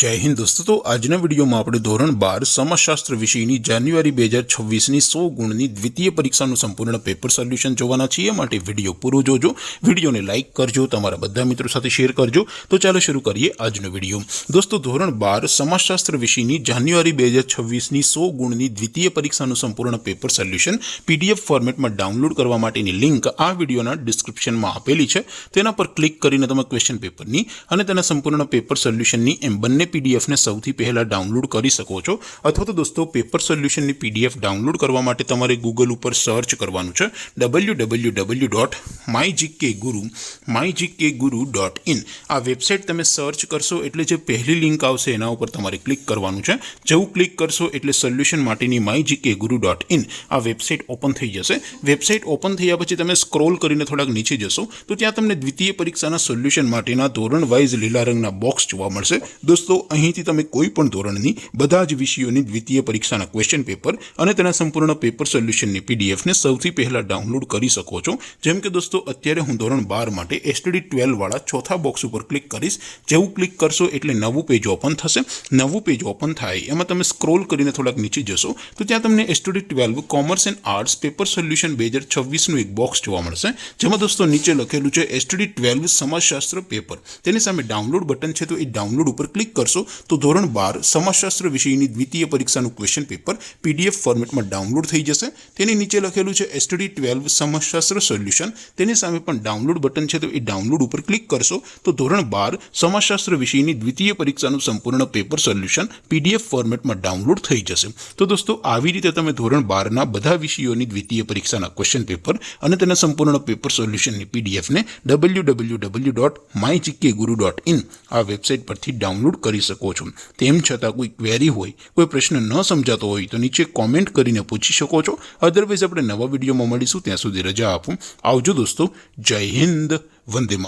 जय हिंद दोस्तों। तो आजना विडियो में આપણે ધોરણ 12 સમાજશાસ્ત્ર વિષયની જાન્યુઆરી 2026 ની 100 ગુણની દ્વિતીય પરીક્ષાનું સંપૂર્ણ પેપર સોલ્યુશન જોવાના છીએ। માટે વિડિયો પૂરો જોજો, વિડિયોને લાઈક કરજો, તમારા બધા મિત્રો સાથે શેર કરજો। તો ચાલો શરૂ કરીએ આજનો વિડિયો। દોસ્તો ધોરણ 12 સમાજશાસ્ત્ર વિષયની જાન્યુઆરી 2026 ની 100 ગુણની દ્વિતીય પરીક્ષાનું સંપૂર્ણ પેપર સોલ્યુશન પીડીએફ ફોર્મેટમાં ડાઉનલોડ કરવા માટેની લિંક આ વિડિયોના ડિસ્ક્રિપ્શનમાં આપેલી છે। તેના પર ક્લિક કરીને તમે ક્વેશ્ચન પેપરની અને તેના સંપૂર્ણ પેપર સોલ્યુશનની એમ બંને पीडीएफ ने સૌથી પહેલા ડાઉનલોડ કરી શકો છો। અથવા તો દોસ્તો પેપર સોલ્યુશનની પીડીએફ ડાઉનલોડ કરવા માટે તમારે ગૂગલ ઉપર સર્ચ કરવાનું છે www.mygkguru.in। આ વેબસાઇટ તમે સર્ચ કરશો એટલે જે પહેલી લિંક આવશે એના ઉપર તમારે ક્લિક કરવાનું છે। જેવું ક્લિક કરશો એટલે સોલ્યુશન માટેની mygkguru.in આ વેબસાઇટ ઓપન થઈ જશે। વેબસાઇટ ઓપન થયા પછી તમે સ્ક્રોલ કરીને થોડાક નીચે જશો તો ત્યાં તમને દ્વિતીય પરીક્ષાના સોલ્યુશન માટેના ધોરણ વાઇઝ લીલા રંગના બોક્સ જોવા મળશે। दोस्तों અહીંથી તમે કોઈ પણ ધોરણની બધા જ વિષયોની દ્વિતીય પરીક્ષાના ક્વેશ્ચન પેપર અને તેના સંપૂર્ણ પેપર સોલ્યુશનની પીડીએફ ને સૌથી પહેલા ડાઉનલોડ કરી શકો છો। જેમ કે દોસ્તો અત્યારે હું ધોરણ 12 માટે STD 12 વાળા ચોથા બોક્સ ઉપર ક્લિક કરીશ। જેવું ક્લિક કરશો એટલે નવું પેજ ઓપન થશે। નવું પેજ ઓપન થાય એમાં તમે સ્ક્રોલ કરીને થોડાક નીચે જશો તો ત્યાં તમને STD 12 commerce and arts paper solution 2026 નું એક બોક્સ જોવા મળશે। જેમાં દોસ્તો નીચે લખેલું છે STD 12 સમાજશાસ્ત્ર પેપર। તેની સામે ડાઉનલોડ બટન છે તો એ ડાઉનલોડ ઉપર ક્લિક करशो तो धोरण 12 समाजशास्त्र विषयनी द्वितीय परीक्षाનું क्वेश्चन पेपर पीडीएफ फॉर्मेटમાં ડાઉનલોડ થઈ જશે। તેની નીચે લખેલું છે STD 12 સમાજશાસ્ત્ર સોલ્યુશન। તેની સામે પણ ડાઉનલોડ બટન છે તો એ ડાઉનલોડ ઉપર ક્લિક કરશો તો ધોરણ 12 સમાજશાસ્ત્ર વિષયની દ્વિતીય પરીક્ષાનું સંપૂર્ણ પેપર સોલ્યુશન પીડીએફ ફોર્મેટમાં ડાઉનલોડ થઈ જશે। તો દોસ્તો આવી રીતે તમે ધોરણ 12 ના બધા વિષયોની દ્વિતીય પરીક્ષાના ક્વેશ્ચન પેપર અને તેના સંપૂર્ણ પેપર સોલ્યુશનની પીડીએફ ને www.mygkguru.in આ વેબસાઇટ પરથી ડાઉનલોડ કરી શકો છો। તેમ છતાં કોઈ ક્વેરી હોય, કોઈ પ્રશ્ન ન સમજાતો હોય તો નીચે કોમેન્ટ કરીને પૂછી શકો છો। અધરવાઇઝ આપણે નવા વિડીયોમાં મળીશું, ત્યાં સુધી રજા આપો। આવજો દોસ્તો। જય હિન્દ, વંદે માતરમ।